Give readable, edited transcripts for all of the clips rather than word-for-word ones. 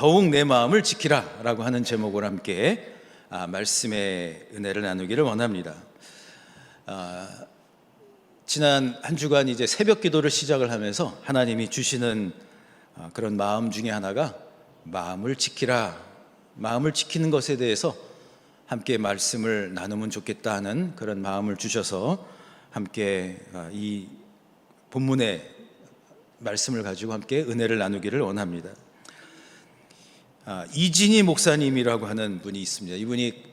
더욱 내 마음을 지키라 라고 하는 제목으로 함께 말씀의 은혜를 나누기를 원합니다. 지난 한 주간 이제 새벽 기도를 시작을 하면서 하나님이 주시는 그런 마음 중에 하나가 마음을 지키라, 마음을 지키는 것에 대해서 함께 말씀을 나누면 좋겠다 하는 그런 마음을 주셔서 함께 이 본문의 말씀을 가지고 함께 은혜를 나누기를 원합니다. 이진희 목사님이라고 하는 분이 있습니다. 이분이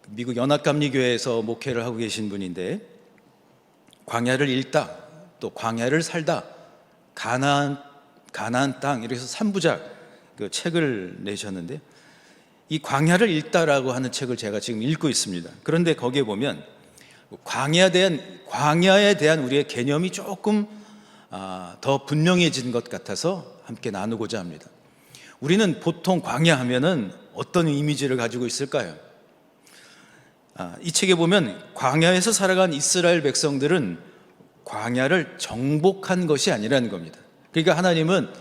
미국 연합감리교회에서 목회를 하고 계신 분인데, 광야를 읽다, 또 광야를 살다, 가나안 땅, 이래서 3부작 그 책을 내셨는데, 이 광야를 읽다라고 하는 책을 제가 지금 읽고 있습니다. 그런데 거기에 보면 광야에 대한 우리의 개념이 조금 더 분명해진 것 같아서 함께 나누고자 합니다. 우리는 보통 광야 하면은 어떤 이미지를 가지고 있을까요? 이 책에 보면 광야에서 살아간 이스라엘 백성들은 광야를 정복한 것이 아니라는 겁니다. 그러니까 하나님은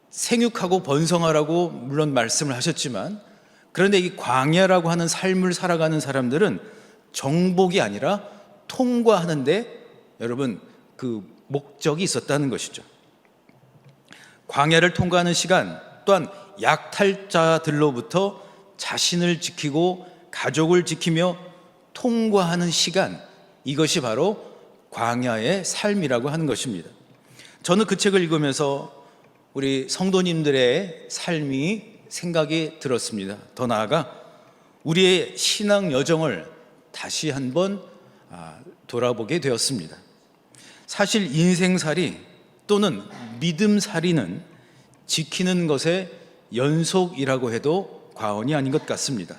생육하고 번성하라고 물론 말씀을 하셨지만, 그런데 이 광야라고 하는 삶을 살아가는 사람들은 정복이 아니라 통과하는데 여러분 그 목적이 있었다는 것이죠. 광야를 통과하는 시간 또한 약탈자들로부터 자신을 지키고 가족을 지키며 통과하는 시간, 이것이 바로 광야의 삶이라고 하는 것입니다. 저는 그 책을 읽으면서 우리 성도님들의 삶이 생각이 들었습니다. 더 나아가 우리의 신앙 여정을 다시 한번 돌아보게 되었습니다. 사실 인생살이 또는 믿음살이는 지키는 것의 연속이라고 해도 과언이 아닌 것 같습니다.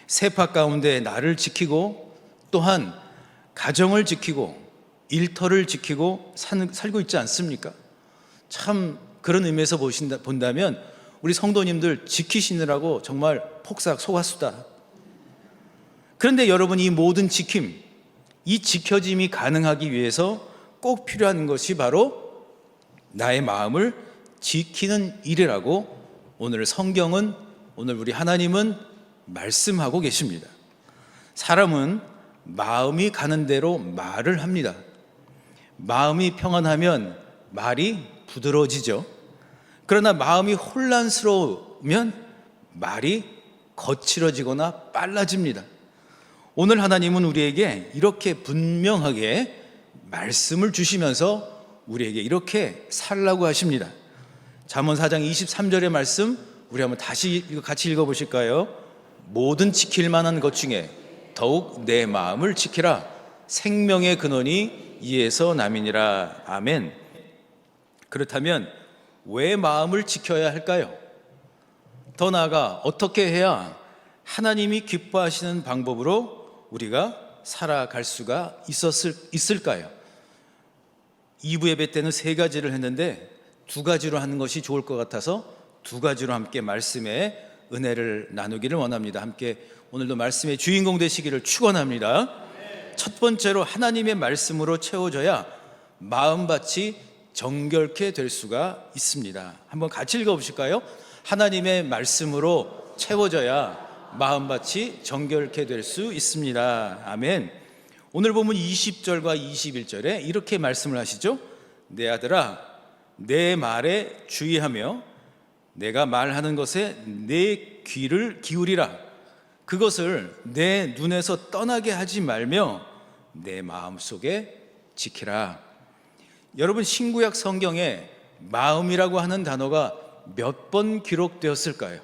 세파 가운데 나를 지키고 또한 가정을 지키고 일터를 지키고 살고 있지 않습니까? 참 그런 의미에서 본다면 우리 성도님들 지키시느라고 정말 폭삭 속았수다. 그런데 여러분, 이 모든 지킴, 이 지켜짐이 가능하기 위해서 꼭 필요한 것이 바로 나의 마음을 지키는 일이라고 오늘 성경은, 오늘 우리 하나님은 말씀하고 계십니다. 사람은 마음이 가는 대로 말을 합니다. 마음이 평안하면 말이 부드러워지죠. 그러나 마음이 혼란스러우면 말이 거칠어지거나 빨라집니다. 오늘 하나님은 우리에게 이렇게 분명하게 말씀을 주시면서 우리에게 이렇게 살라고 하십니다. 잠언 4장 23절의 말씀 우리 한번 다시 같이 읽어보실까요? 모든 지킬 만한 것 중에 더욱 내 마음을 지키라. 생명의 근원이 이에서 남이니라. 아멘. 그렇다면 왜 마음을 지켜야 할까요? 더 나아가 어떻게 해야 하나님이 기뻐하시는 방법으로 우리가 살아갈 수가 있을까요? 2부 예배 때는 3가지를 했는데 2가지로 하는 것이 좋을 것 같아서 2가지로 함께 말씀의 은혜를 나누기를 원합니다. 함께 오늘도 말씀의 주인공 되시기를 축원합니다. 첫 번째로 하나님의 말씀으로 채워져야 마음밭이 정결케 될 수가 있습니다. 한번 같이 읽어보실까요? 하나님의 말씀으로 채워져야 마음밭이 정결케 될 수 있습니다. 아멘. 오늘 보면 20절과 21절에 이렇게 말씀을 하시죠. 내 아들아, 내 말에 주의하며 내가 말하는 것에 내 귀를 기울이라. 그것을 내 눈에서 떠나게 하지 말며 내 마음속에 지키라. 여러분, 신구약 성경에 마음이라고 하는 단어가 몇 번 기록되었을까요?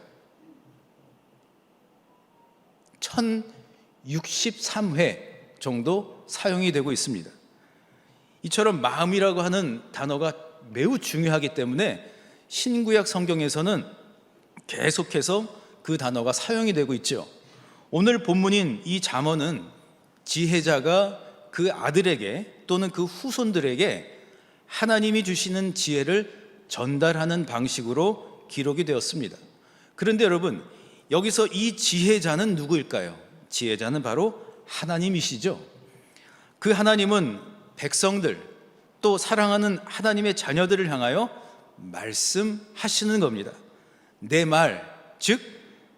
1063회 정도 사용이 되고 있습니다. 이처럼 마음이라고 하는 단어가 매우 중요하기 때문에 신구약 성경에서는 계속해서 그 단어가 사용이 되고 있죠. 오늘 본문인 이 잠언은 지혜자가 그 아들에게 또는 그 후손들에게 하나님이 주시는 지혜를 전달하는 방식으로 기록이 되었습니다. 그런데 여러분, 여기서 이 지혜자는 누구일까요? 지혜자는 바로 하나님이시죠. 그 하나님은 백성들, 또 사랑하는 하나님의 자녀들을 향하여 말씀하시는 겁니다. 내 말, 즉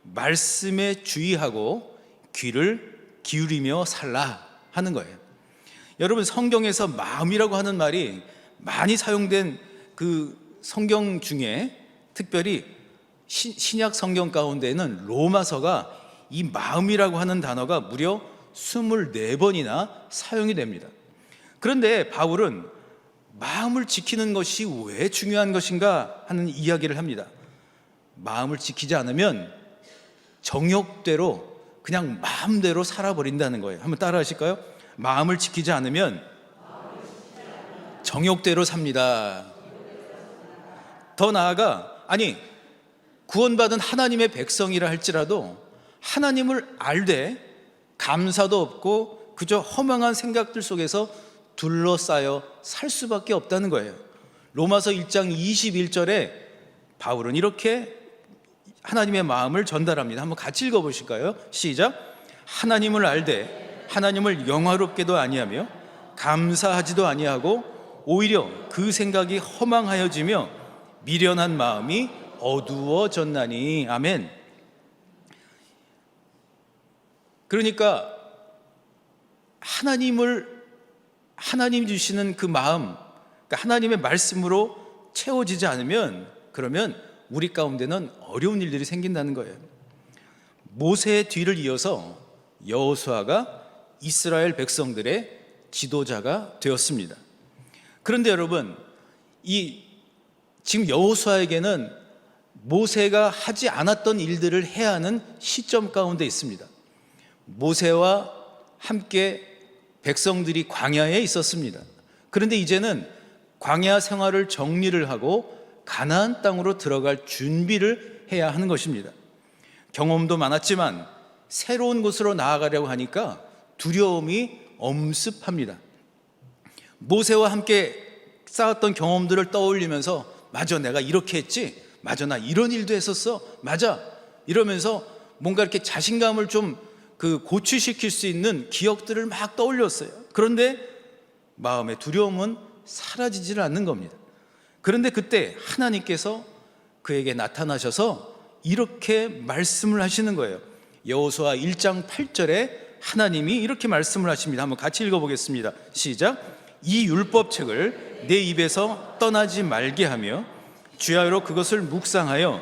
말씀에 주의하고 귀를 기울이며 살라 하는 거예요. 여러분, 성경에서 마음이라고 하는 말이 많이 사용된 그 성경 중에 특별히 신약 성경 가운데는 로마서가 이 마음이라고 하는 단어가 무려 24번이나 사용이 됩니다. 그런데 바울은 마음을 지키는 것이 왜 중요한 것인가 하는 이야기를 합니다. 마음을 지키지 않으면 정욕대로 그냥 마음대로 살아버린다는 거예요. 한번 따라 하실까요? 마음을 지키지 않으면 정욕대로 삽니다. 더 나아가, 구원받은 하나님의 백성이라 할지라도 하나님을 알되 감사도 없고 그저 허망한 생각들 속에서 둘러싸여 살 수밖에 없다는 거예요. 로마서 1장 21절에 바울은 이렇게 하나님의 마음을 전달합니다. 한번 같이 읽어보실까요? 시작. 하나님을 알되 하나님을 영화롭게도 아니하며 감사하지도 아니하고 오히려 그 생각이 허망하여지며 미련한 마음이 어두워졌나니. 아멘. 그러니까 하나님 주시는 그 마음, 그러니까 하나님의 말씀으로 채워지지 않으면, 그러면 우리 가운데는 어려운 일들이 생긴다는 거예요. 모세의 뒤를 이어서 여호수아가 이스라엘 백성들의 지도자가 되었습니다. 그런데 여러분, 지금 여호수아에게는 모세가 하지 않았던 일들을 해야 하는 시점 가운데 있습니다. 모세와 함께 백성들이 광야에 있었습니다. 그런데 이제는 광야 생활을 정리를 하고 가나안 땅으로 들어갈 준비를 해야 하는 것입니다. 경험도 많았지만 새로운 곳으로 나아가려고 하니까 두려움이 엄습합니다. 모세와 함께 쌓았던 경험들을 떠올리면서 맞아, 내가 이렇게 했지, 맞아, 나 이런 일도 했었어, 맞아, 이러면서 뭔가 이렇게 자신감을 좀 고취시킬 수 있는 기억들을 막 떠올렸어요. 그런데 마음의 두려움은 사라지질 않는 겁니다. 그런데 그때 하나님께서 그에게 나타나셔서 이렇게 말씀을 하시는 거예요. 여호수아 1장 8절에 하나님이 이렇게 말씀을 하십니다. 한번 같이 읽어보겠습니다. 시작. 이 율법책을 내 입에서 떠나지 말게 하며 주야로 그것을 묵상하여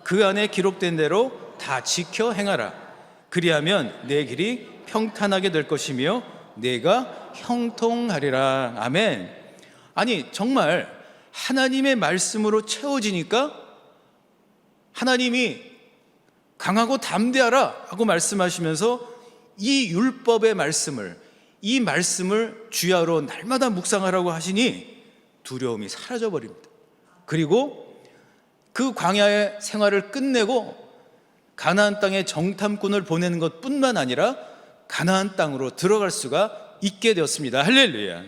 그 안에 기록된 대로 다 지켜 행하라. 그리하면 내 길이 평탄하게 될 것이며 내가 형통하리라. 아멘. 정말 하나님의 말씀으로 채워지니까 하나님이 강하고 담대하라 하고 말씀하시면서 이 율법의 말씀을, 이 말씀을 주야로 날마다 묵상하라고 하시니 두려움이 사라져 버립니다. 그리고 그 광야의 생활을 끝내고 가나안 땅에 정탐꾼을 보내는 것뿐만 아니라 가나안 땅으로 들어갈 수가 있게 되었습니다. 할렐루야.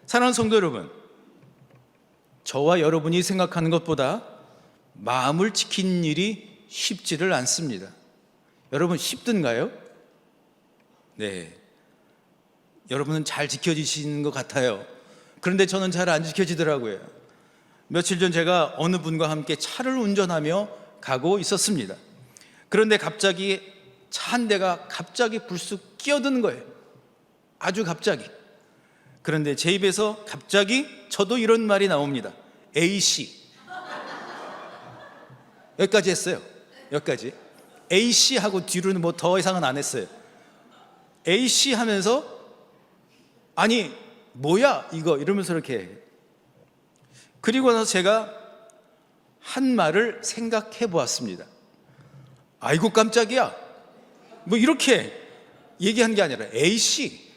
사랑하는 성도 여러분, 저와 여러분이 생각하는 것보다 마음을 지키는 일이 쉽지를 않습니다. 여러분, 쉽든가요? 네, 여러분은 잘 지켜지시는 것 같아요. 그런데 저는 잘 안 지켜지더라고요. 며칠 전 제가 어느 분과 함께 차를 운전하며 가고 있었습니다. 그런데 갑자기 차 한 대가 갑자기 불쑥 끼어드는 거예요. 아주 갑자기. 그런데 제 입에서 갑자기 저도 이런 말이 나옵니다. A씨. 여기까지 했어요. 여기까지. A씨 하고 뒤로는 뭐 더 이상은 안 했어요. A씨 하면서 뭐야 이거 이러면서 이렇게. 그리고 나서 제가 한 말을 생각해 보았습니다. 아이고 깜짝이야, 뭐 이렇게 얘기한 게 아니라 A씨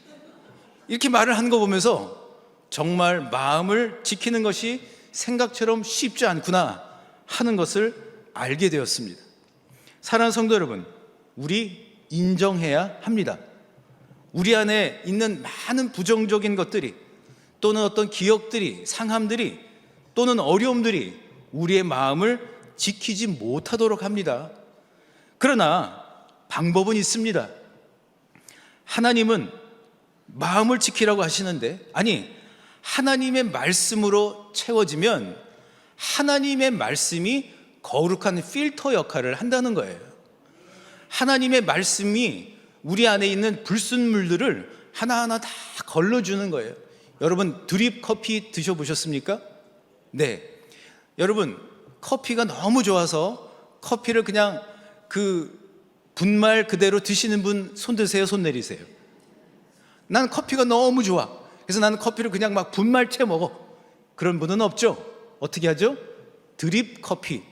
이렇게 말을 하는 거 보면서 정말 마음을 지키는 것이 생각처럼 쉽지 않구나 하는 것을 알게 되었습니다. 사랑하는 성도 여러분, 우리 인정해야 합니다. 우리 안에 있는 많은 부정적인 것들이, 또는 어떤 기억들이, 상함들이, 또는 어려움들이 우리의 마음을 지키지 못하도록 합니다. 그러나 방법은 있습니다. 하나님은 마음을 지키라고 하시는데, 하나님의 말씀으로 채워지면 하나님의 말씀이 거룩한 필터 역할을 한다는 거예요. 하나님의 말씀이 우리 안에 있는 불순물들을 하나하나 다 걸러주는 거예요. 여러분 드립 커피 드셔보셨습니까? 네. 여러분 커피가 너무 좋아서 커피를 그냥 그 분말 그대로 드시는 분 손 드세요, 손 내리세요. 난 커피가 너무 좋아. 그래서 나는 커피를 그냥 막 분말채 먹어. 그런 분은 없죠? 어떻게 하죠? 드립 커피.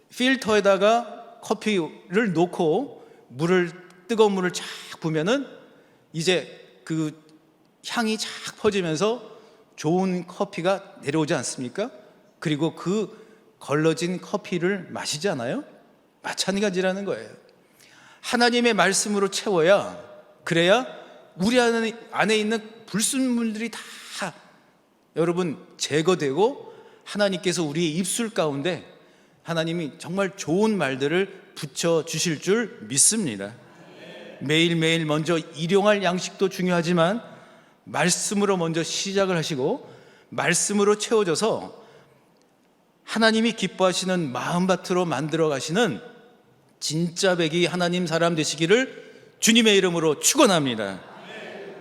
필터에다가 커피를 놓고 뜨거운 물을 쫙 부으면은 이제 그 향이 쫙 퍼지면서 좋은 커피가 내려오지 않습니까? 그리고 그 걸러진 커피를 마시지 않아요? 마찬가지라는 거예요. 하나님의 말씀으로 채워야, 그래야 우리 안에 있는 불순물들이 다 여러분 제거되고 하나님께서 우리의 입술 가운데 하나님이 정말 좋은 말들을 붙여 주실 줄 믿습니다. 매일매일 먼저 일용할 양식도 중요하지만 말씀으로 먼저 시작을 하시고 말씀으로 채워져서 하나님이 기뻐하시는 마음밭으로 만들어 가시는 진짜 백이 하나님 사람 되시기를 주님의 이름으로 축원합니다.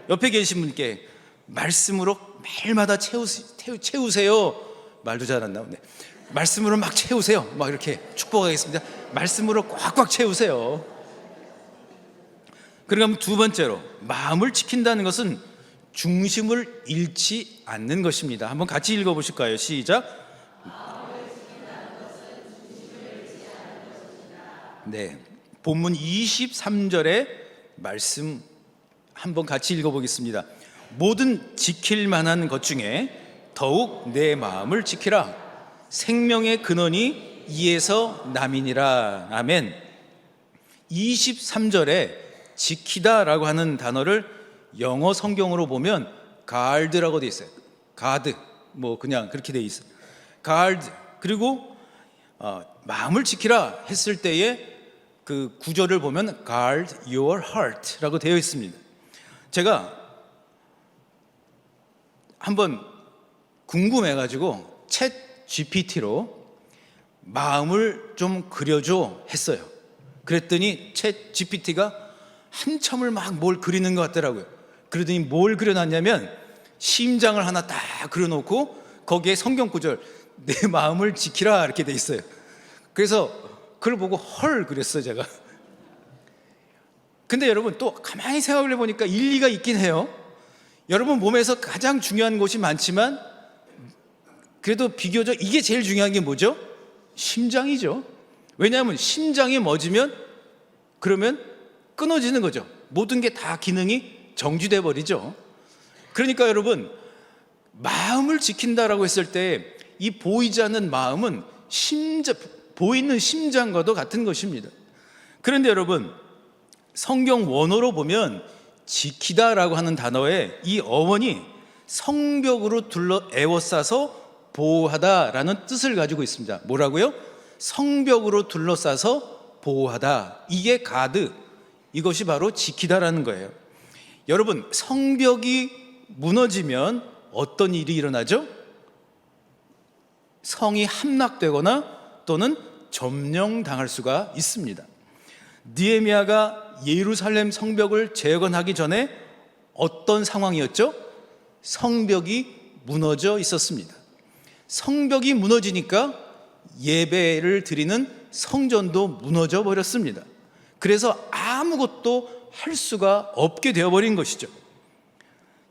옆에 계신 분께 말씀으로 매일마다 채우세요. 말도 잘 안 나오네. 말씀으로 막 채우세요. 막 이렇게 축복하겠습니다. 말씀으로 꽉꽉 채우세요. 그럼 두 번째로, 마음을 지킨다는 것은 중심을 잃지 않는 것입니다. 한번 같이 읽어보실까요? 시작. 네, 본문 23절의 말씀 한번 같이 읽어보겠습니다. 모든 지킬 만한 것 중에 더욱 내 마음을 지키라. 생명의 근원이 이에서 남이니라. 아멘. 23절에 지키다라고 하는 단어를 영어 성경으로 보면 guard라고 되어 있어요. guard, 뭐 그냥 그렇게 되어 있어요. guard. 그리고 마음을 지키라 했을 때에 그 구절을 보면 guard your heart라고 되어 있습니다. 제가 한번 궁금해가지고 챗 GPT로 마음을 좀 그려줘 했어요. 그랬더니 챗 GPT가 한참을 막 뭘 그리는 것 같더라고요. 그러더니 뭘 그려놨냐면 심장을 하나 딱 그려놓고 거기에 성경 구절 내 마음을 지키라 이렇게 돼 있어요. 그래서 그걸 보고 헐 그랬어요 제가. 근데 여러분 또 가만히 생각을 해보니까 일리가 있긴 해요. 여러분 몸에서 가장 중요한 곳이 많지만 그래도 비교적 이게 제일 중요한 게 뭐죠? 심장이죠. 왜냐하면 심장이 멎으면 그러면 끊어지는 거죠. 모든 게 다 기능이 정지돼 버리죠. 그러니까 여러분 마음을 지킨다라고 했을 때 이 보이지 않는 마음은 보이는 심장과도 같은 것입니다. 그런데 여러분 성경 원어로 보면 지키다라고 하는 단어에 이 어원이 성벽으로 에워싸서 보호하다라는 뜻을 가지고 있습니다. 뭐라고요? 성벽으로 둘러싸서 보호하다. 이게 가드. 이것이 바로 지키다라는 거예요. 여러분 성벽이 무너지면 어떤 일이 일어나죠? 성이 함락되거나 또는 점령당할 수가 있습니다. 느헤미야가 예루살렘 성벽을 재건하기 전에 어떤 상황이었죠? 성벽이 무너져 있었습니다. 성벽이 무너지니까 예배를 드리는 성전도 무너져 버렸습니다. 그래서 아무것도 할 수가 없게 되어버린 것이죠.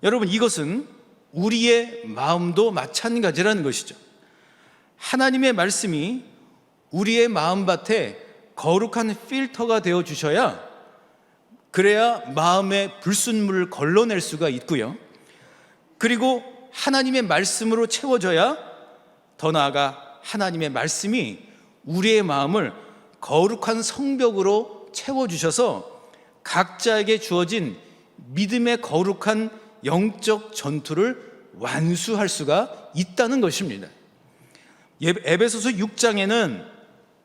여러분 이것은 우리의 마음도 마찬가지라는 것이죠. 하나님의 말씀이 우리의 마음밭에 거룩한 필터가 되어 주셔야 그래야 마음의 불순물을 걸러낼 수가 있고요. 그리고 하나님의 말씀으로 채워져야 더 나아가 하나님의 말씀이 우리의 마음을 거룩한 성벽으로 채워주셔서 각자에게 주어진 믿음의 거룩한 영적 전투를 완수할 수가 있다는 것입니다. 에베소서 6장에는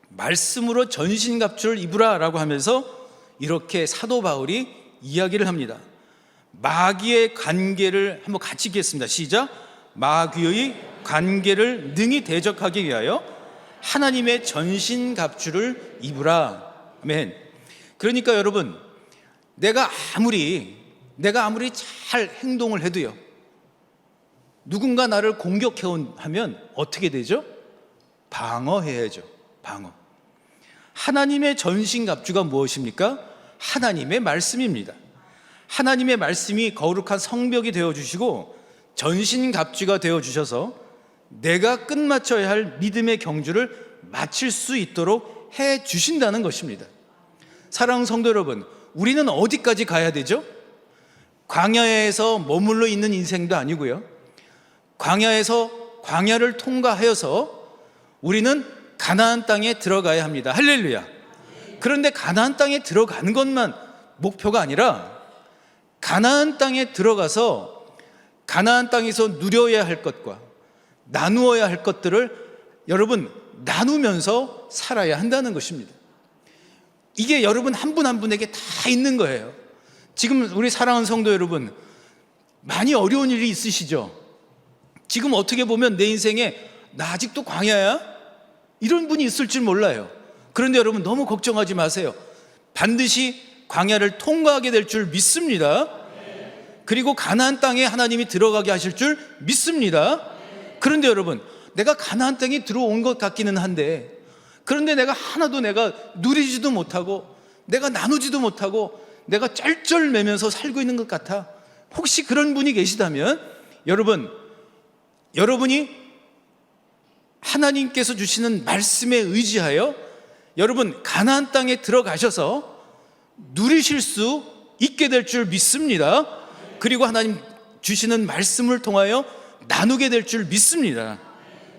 말씀으로 전신갑주를 입으라라고 하면서 이렇게 사도 바울이 이야기를 합니다. 마귀의 관계를 한번 같이 읽겠습니다. 시작. 마귀의 관계를 능히 대적하기 위하여 하나님의 전신갑주를 입으라. 아멘. 그러니까 여러분, 내가 아무리 잘 행동을 해도요, 누군가 나를 공격하면 어떻게 되죠? 방어해야죠. 방어. 하나님의 전신갑주가 무엇입니까? 하나님의 말씀입니다. 하나님의 말씀이 거룩한 성벽이 되어주시고 전신갑주가 되어주셔서 내가 끝마쳐야 할 믿음의 경주를 마칠 수 있도록 해주신다는 것입니다. 사랑하는 성도 여러분, 우리는 어디까지 가야 되죠? 광야에서 머물러 있는 인생도 아니고요, 광야를 통과하여서 우리는 가나안 땅에 들어가야 합니다. 할렐루야. 그런데 가나안 땅에 들어가는 것만 목표가 아니라 가나안 땅에 들어가서 가나안 땅에서 누려야 할 것과 나누어야 할 것들을 여러분 나누면서 살아야 한다는 것입니다. 이게 여러분 한 분 한 분에게 다 있는 거예요. 지금 우리 사랑하는 성도 여러분, 많이 어려운 일이 있으시죠? 지금 어떻게 보면 내 인생에 나 아직도 광야야? 이런 분이 있을 줄 몰라요. 그런데 여러분 너무 걱정하지 마세요. 반드시 광야를 통과하게 될 줄 믿습니다. 그리고 가나안 땅에 하나님이 들어가게 하실 줄 믿습니다. 그런데 여러분, 내가 가나안 땅에 들어온 것 같기는 한데, 그런데 내가 하나도 내가 누리지도 못하고 내가 나누지도 못하고 내가 쩔쩔매면서 살고 있는 것 같아. 혹시 그런 분이 계시다면 여러분이 하나님께서 주시는 말씀에 의지하여 여러분 가나안 땅에 들어가셔서 누리실 수 있게 될 줄 믿습니다. 그리고 하나님 주시는 말씀을 통하여 나누게 될 줄 믿습니다.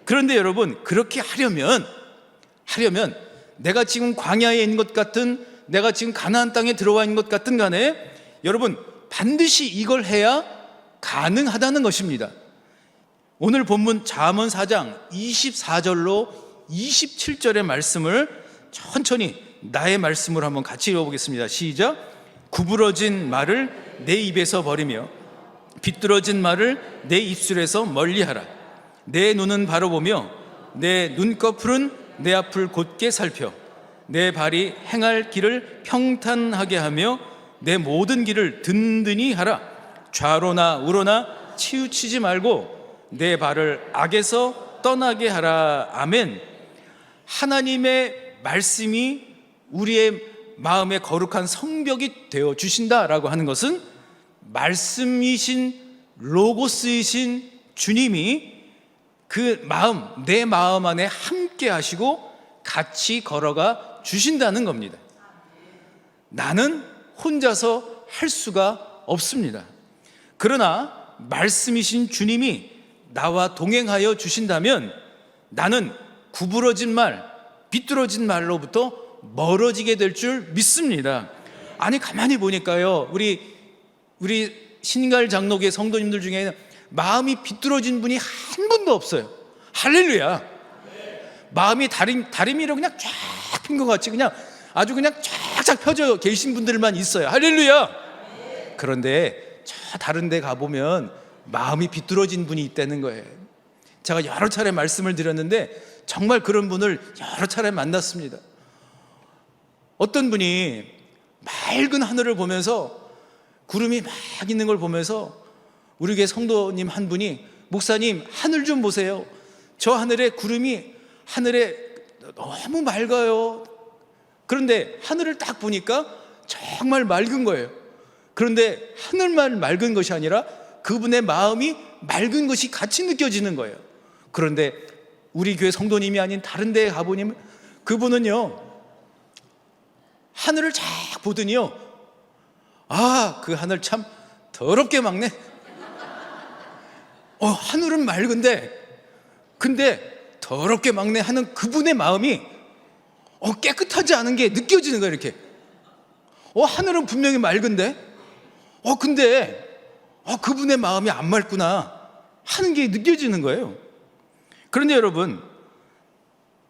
그런데 여러분, 그렇게 하려면 내가 지금 광야에 있는 것 같든 내가 지금 가나안 땅에 들어와 있는 것 같든 간에 여러분 반드시 이걸 해야 가능하다는 것입니다. 오늘 본문 잠언 4장 24절로 27절의 말씀을 천천히 나의 말씀으로 한번 같이 읽어보겠습니다. 시작. 구부러진 말을 내 입에서 버리며 비뚤어진 말을 내 입술에서 멀리하라. 내 눈은 바로 보며 내 눈꺼풀은 내 앞을 곧게 살펴 내 발이 행할 길을 평탄하게 하며 내 모든 길을 든든히 하라. 좌로나 우로나 치우치지 말고 내 발을 악에서 떠나게 하라. 아멘. 하나님의 말씀이 우리의 마음에 거룩한 성벽이 되어 주신다라고 하는 것은 말씀이신 로고스이신 주님이 그 마음, 내 마음 안에 함께 하시고 같이 걸어가 주신다는 겁니다. 나는 혼자서 할 수가 없습니다. 그러나 말씀이신 주님이 나와 동행하여 주신다면 나는 구부러진 말, 비뚤어진 말로부터 멀어지게 될 줄 믿습니다. 아니 가만히 보니까요, 우리 신갈 장로교회 성도님들 중에는 마음이 비뚤어진 분이 한 분도 없어요. 할렐루야. 마음이 다리미로 그냥 쫙 핀 것 같이 그냥 아주 그냥 쫙쫙 펴져 계신 분들만 있어요. 할렐루야. 그런데 저 다른 데 가보면 마음이 비뚤어진 분이 있다는 거예요. 제가 여러 차례 말씀을 드렸는데 정말 그런 분을 여러 차례 만났습니다. 어떤 분이 맑은 하늘을 보면서 구름이 막 있는 걸 보면서 우리 교회 성도님 한 분이 목사님 하늘 좀 보세요. 저 하늘에 구름이 하늘에 너무 맑아요. 그런데 하늘을 딱 보니까 정말 맑은 거예요. 그런데 하늘만 맑은 것이 아니라 그분의 마음이 맑은 것이 같이 느껴지는 거예요. 그런데 우리 교회 성도님이 아닌 다른 데에 가보니 그분은요, 하늘을 쫙 보더니요, 아, 그 하늘 참 더럽게 맑네. 하늘은 맑은데 근데 더럽게 맑네 하는 그분의 마음이 깨끗하지 않은 게 느껴지는 거예요. 이렇게 하늘은 분명히 맑은데 근데 그분의 마음이 안 맑구나 하는 게 느껴지는 거예요. 그런데 여러분,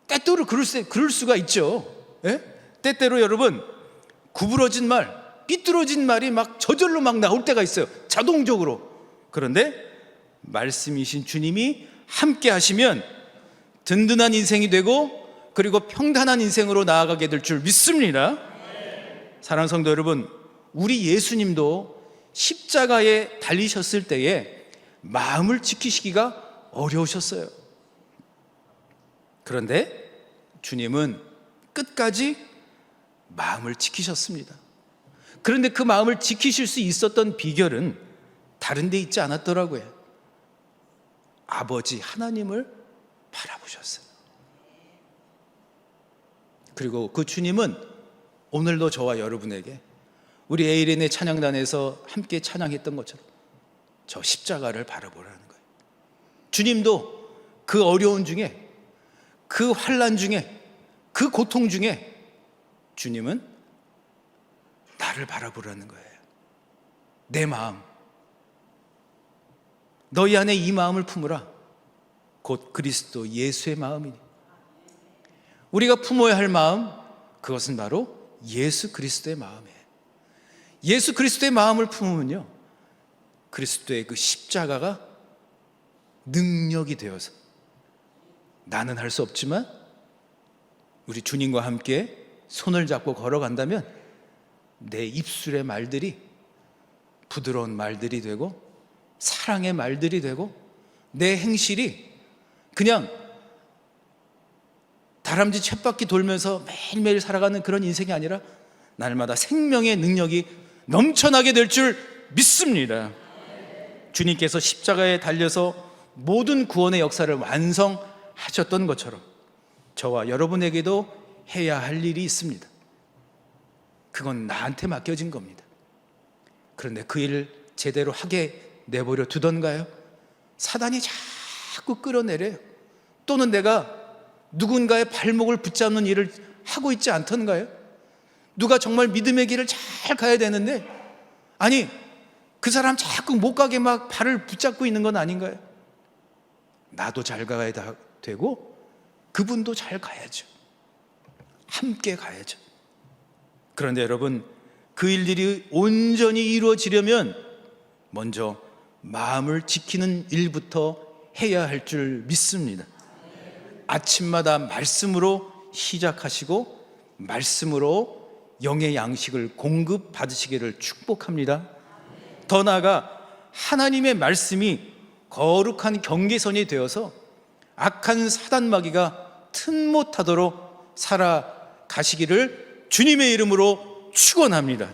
때때로 그럴 수가 있죠. 예? 때때로 여러분, 구부러진 말, 삐뚤어진 말이 막 저절로 막 나올 때가 있어요. 자동적으로. 그런데 말씀이신 주님이 함께 하시면 든든한 인생이 되고 그리고 평탄한 인생으로 나아가게 될 줄 믿습니다. 사랑하는 성도 여러분, 우리 예수님도 십자가에 달리셨을 때에 마음을 지키시기가 어려우셨어요. 그런데 주님은 끝까지 마음을 지키셨습니다. 그런데 그 마음을 지키실 수 있었던 비결은 다른 데 있지 않았더라고요. 아버지 하나님을 바라보셨어요. 그리고 그 주님은 오늘도 저와 여러분에게 우리 에이렌의 찬양단에서 함께 찬양했던 것처럼 저 십자가를 바라보라는 거예요. 주님도 그 어려운 중에, 그 환난 중에, 그 고통 중에 주님은 나를 바라보라는 거예요. 내 마음, 너희 안에 이 마음을 품으라. 곧 그리스도 예수의 마음이니. 우리가 품어야 할 마음, 그것은 바로 예수 그리스도의 마음이에요. 예수 그리스도의 마음을 품으면요, 그리스도의 그 십자가가 능력이 되어서 나는 할 수 없지만 우리 주님과 함께 손을 잡고 걸어간다면 내 입술의 말들이 부드러운 말들이 되고 사랑의 말들이 되고 내 행실이 그냥 다람쥐 쳇바퀴 돌면서 매일매일 살아가는 그런 인생이 아니라 날마다 생명의 능력이 넘쳐나게 될 줄 믿습니다. 주님께서 십자가에 달려서 모든 구원의 역사를 완성하셨던 것처럼 저와 여러분에게도 해야 할 일이 있습니다. 그건 나한테 맡겨진 겁니다. 그런데 그 일을 제대로 하게 내버려 두던가요? 사단이 자꾸 끌어내려요. 또는 내가 누군가의 발목을 붙잡는 일을 하고 있지 않던가요? 누가 정말 믿음의 길을 잘 가야 되는데 아니 그 사람 자꾸 못 가게 막 발을 붙잡고 있는 건 아닌가요? 나도 잘 가야 되고 그분도 잘 가야죠. 함께 가야죠. 그런데 여러분, 그 일들이 온전히 이루어지려면 먼저 마음을 지키는 일부터 해야 할 줄 믿습니다. 아침마다 말씀으로 시작하시고 말씀으로 영의 양식을 공급받으시기를 축복합니다. 더 나아가 하나님의 말씀이 거룩한 경계선이 되어서 악한 사단마귀가 틈 못하도록 살아가시기를 주님의 이름으로 축원합니다.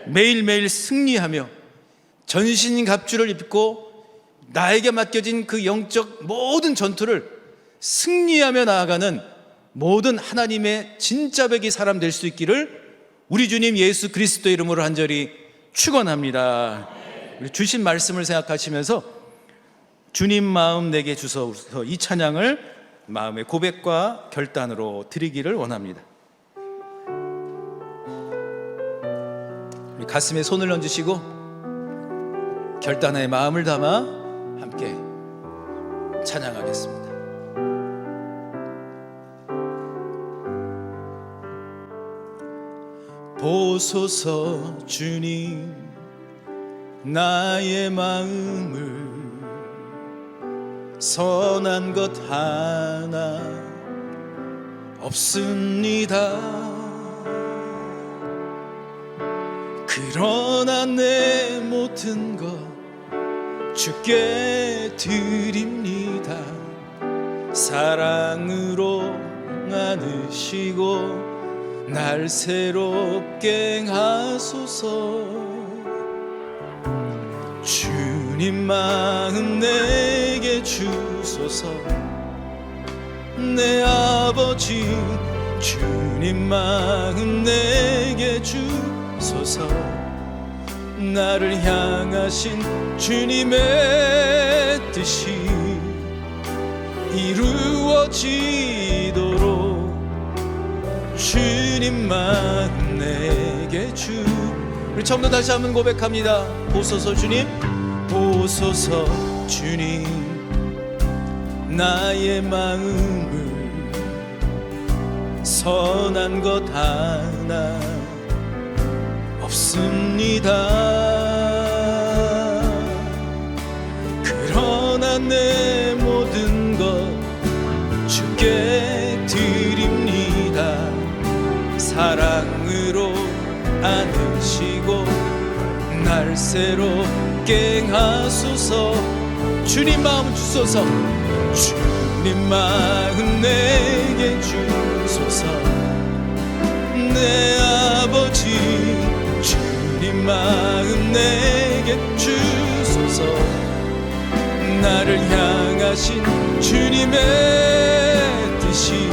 매일매일 승리하며 전신갑주를 입고 나에게 맡겨진 그 영적 모든 전투를 승리하며 나아가는 모든 하나님의 진짜 백이 사람 될 수 있기를 우리 주님 예수 그리스도 이름으로 간절히 축원합니다. 우리 주신 말씀을 생각하시면서 주님 마음 내게 주소서, 이 찬양을 마음의 고백과 결단으로 드리기를 원합니다. 우리 가슴에 손을 얹으시고 결단의 마음을 담아 함께 찬양하겠습니다. 보소서 주님 나의 마음을 선한 것 하나 없습니다. 그러나 내 모든 것 주께 드립니다. 사랑으로 안으시고 날 새롭게 하소서. 주님 마음 내게 주소서. 내 아버지 주님 마음 내게 주소서. 나를 향하신 주님의 뜻이 이루어지도록 주님 마음 내게 주. 우리 처음부터 다시 한번 고백합니다. 보소서 주님, 보소서 주님 나의 마음을 선한 것 하나 없습니다. 그러나 내 모든 안으시고 날 새롭게 하소서. 주님 마음 주소서. 주님 마음 내게 주소서. 내 아버지 주님 마음 내게 주소서. 나를 향하신 주님의 뜻이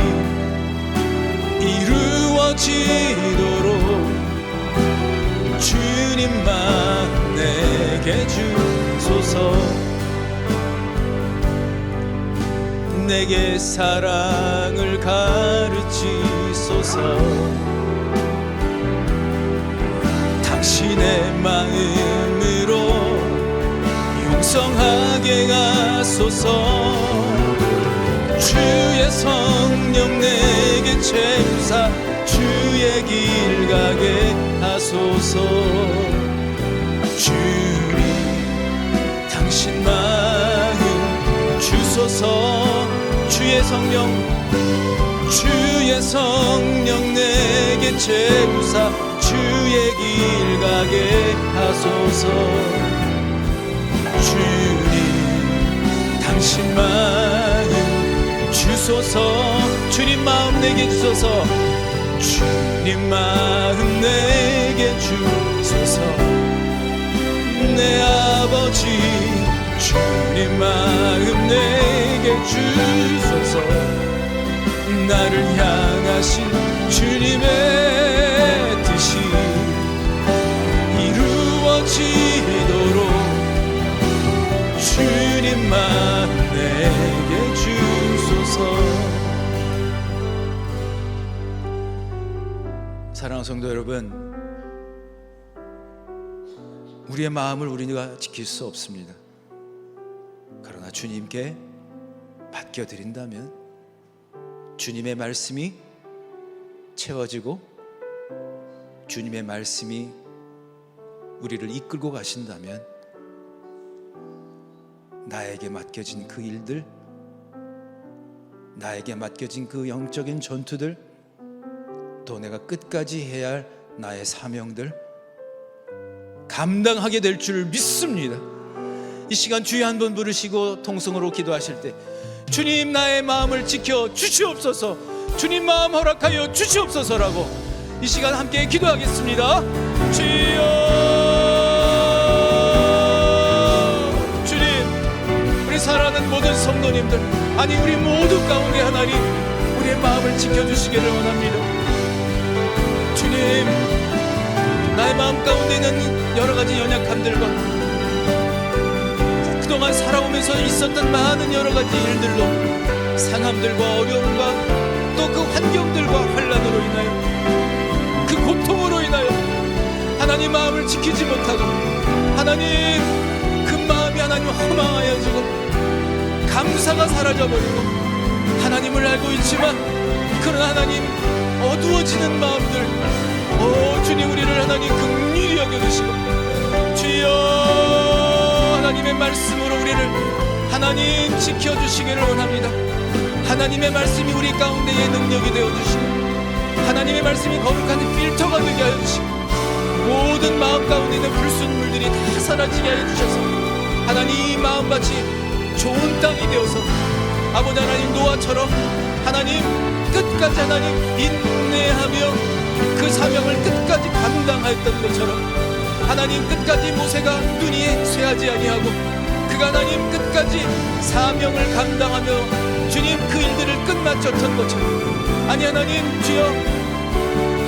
이루어지도록 주님 마음 내게 주소서. 내게 사랑을 가르치소서. 당신의 마음으로 용성하게 하소서. 주의 성령 내게 채우사 주의 길 가게 하소서. 주님 당신 마음 주소서. 주의 성령 내게 채우사 주의 길 가게 하소서. 주님 당신 마음 주소서. 주님 마음 내게 주소서. 주님 마음 내게 주소서. 내 아버지 주님 마음 내게 주소서. 나를 향하신 주님의 뜻이 이루어지도록 주님 마음 내게 주소서. 사랑하는 성도 여러분, 우리의 마음을 우리가 지킬 수 없습니다. 그러나 주님께 맡겨드린다면 주님의 말씀이 채워지고 주님의 말씀이 우리를 이끌고 가신다면 나에게 맡겨진 그 일들, 나에게 맡겨진 그 영적인 전투들, 또 내가 끝까지 해야 할 나의 사명들 감당하게 될 줄 믿습니다. 이 시간 주여 한 번 부르시고 통성으로 기도하실 때 주님 나의 마음을 지켜 주시옵소서, 주님 마음 허락하여 주시옵소서라고 이 시간 함께 기도하겠습니다. 주여, 주님 우리 사랑하는 모든 성도님들, 아니 우리 모두 가운데 하나님 우리의 마음을 지켜주시기를 원합니다. 주님 나의 마음 가운데 있는 여러 가지 연약함들과 그동안 살아오면서 있었던 많은 여러 가지 일들로 상함들과 어려움과 또 그 환경들과 환난으로 인하여 그 고통으로 인하여 하나님 마음을 지키지 못하고 하나님 그 마음이 하나님 허망하여지고 감사가 사라져버리고 하나님을 알고 있지만 그러나 하나님 어두워지는 마음들, 오 주님 우리를 하나님 긍휼히 여겨주시고 주여 하나님의 말씀으로 우리를 하나님 지켜주시기를 원합니다. 하나님의 말씀이 우리 가운데의 능력이 되어주시고 하나님의 말씀이 거룩한 필터가 되게 하여 주시고 모든 마음 가운데 있는 불순물들이 다 사라지게 하여 주셔서 하나님 이 마음밭이 좋은 땅이 되어서 아버지 하나님 노아처럼 하나님 끝까지 하나님 인내하며 그 사명을 끝까지 감당하였던 것처럼 하나님 끝까지 모세가 눈이 쇠하지 아니하고 그가 하나님 끝까지 사명을 감당하며 주님 그 일들을 끝마쳤던 것처럼 아니 하나님 주여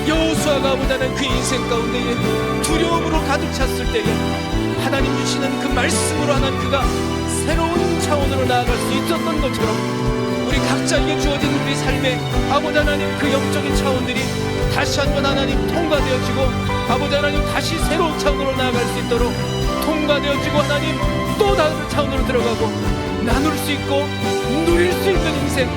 여호수아가 아버지 하나님 그 인생 가운데에 두려움으로 가득 찼을 때에 하나님 주시는 그 말씀으로 하나님 그가 새로운 차원으로 나아갈 수 있었던 것처럼 우리 각자에게 주어진 우리 삶의 아버지 하나님 그 영적인 차원들이 다시 한번 하나님 통과되어지고 아버지 하나님 다시 새로운 차원으로 나아갈 수 있도록 통과되어지고 하나님 또 다른 차원으로 들어가고 나눌 수 있고 누릴 수 있는 인생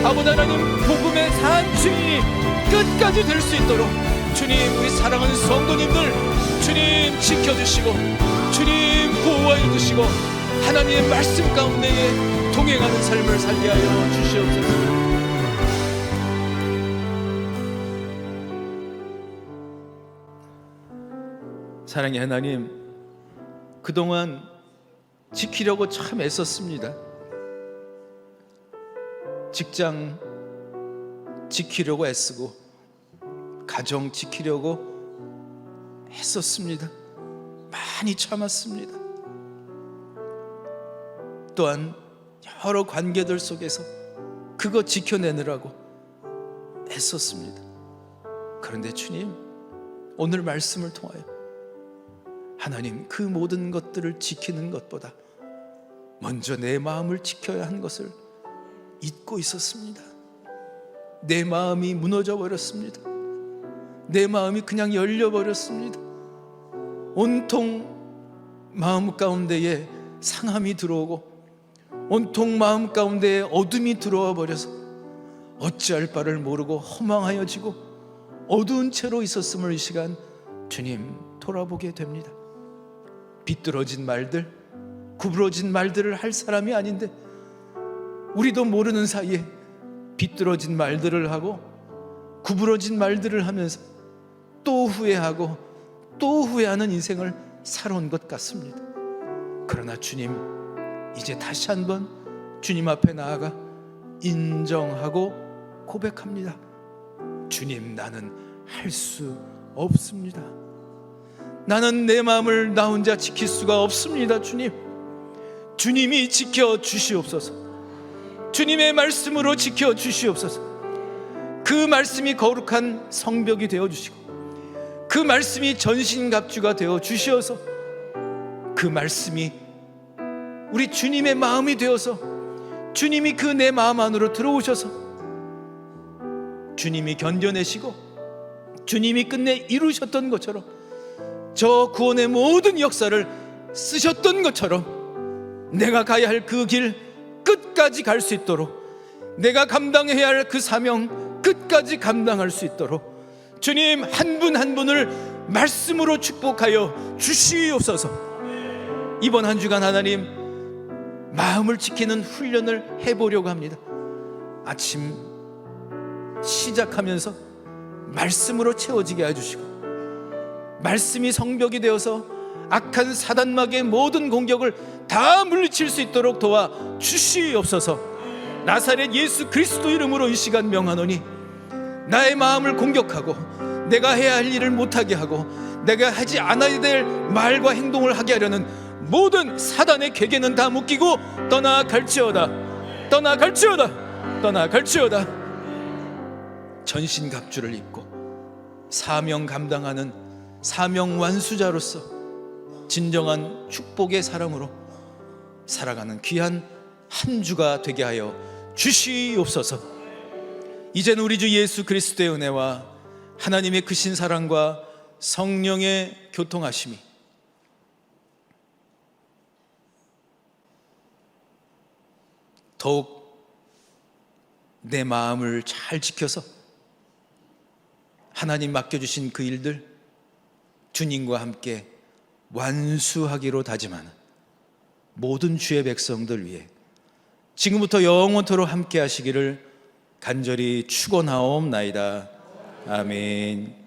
아버지 하나님 복음의 산주인이 끝까지 될 수 있도록 주님 우리 사랑하는 성도님들 주님 지켜주시고 주님 보호하여 주시고 하나님의 말씀 가운데에 동행하는 삶을 살게 하여 주시옵소서. 사랑의 하나님, 그동안 지키려고 참 애썼습니다. 직장 지키려고 애쓰고 가정 지키려고 했었습니다. 많이 참았습니다. 또한 여러 관계들 속에서 그거 지켜내느라고 애썼습니다. 그런데 주님, 오늘 말씀을 통하여 하나님, 그 모든 것들을 지키는 것보다 먼저 내 마음을 지켜야 한 것을 잊고 있었습니다. 내 마음이 무너져 버렸습니다. 내 마음이 그냥 열려 버렸습니다. 온통 마음 가운데에 상함이 들어오고 온통 마음 가운데에 어둠이 들어와 버려서 어찌할 바를 모르고 허망하여지고 어두운 채로 있었음을 이 시간 주님 돌아보게 됩니다. 비뚤어진 말들, 구부러진 말들을 할 사람이 아닌데 우리도 모르는 사이에 비뚤어진 말들을 하고 구부러진 말들을 하면서 또 후회하고 또 후회하는 인생을 살아온 것 같습니다. 그러나 주님, 이제 다시 한번 주님 앞에 나아가 인정하고 고백합니다. 주님, 나는 할 수 없습니다. 나는 내 마음을 나 혼자 지킬 수가 없습니다. 주님, 주님이 지켜주시옵소서. 주님의 말씀으로 지켜주시옵소서. 그 말씀이 거룩한 성벽이 되어주시고 그 말씀이 전신갑주가 되어주시어서 그 말씀이 우리 주님의 마음이 되어서 주님이 그 내 마음 안으로 들어오셔서 주님이 견뎌내시고 주님이 끝내 이루셨던 것처럼 저 구원의 모든 역사를 쓰셨던 것처럼 내가 가야 할 그 길 끝까지 갈 수 있도록, 내가 감당해야 할 그 사명 끝까지 감당할 수 있도록 주님 한 분 한 분을 말씀으로 축복하여 주시옵소서. 이번 한 주간 하나님 마음을 지키는 훈련을 해보려고 합니다. 아침 시작하면서 말씀으로 채워지게 해주시고 말씀이 성벽이 되어서 악한 사단막의 모든 공격을 다 물리칠 수 있도록 도와 주시옵소서. 나사렛 예수 그리스도 이름으로 이 시간 명하노니 나의 마음을 공격하고 내가 해야 할 일을 못하게 하고 내가 하지 않아야 될 말과 행동을 하게 하려는 모든 사단의 계계는 다 묶이고 떠나갈지어다. 떠나갈지어다. 떠나갈지어다. 전신갑주를 입고 사명 감당하는 사명 완수자로서 진정한 축복의 사람으로 살아가는 귀한 한 주가 되게 하여 주시옵소서. 이제는 우리 주 예수 그리스도의 은혜와 하나님의 크신 사랑과 성령의 교통하심이 더욱 내 마음을 잘 지켜서 하나님 맡겨주신 그 일들 주님과 함께 완수하기로 다짐하는 모든 주의 백성들 위해 지금부터 영원토록 함께 하시기를 간절히 축원하옵나이다. 아멘.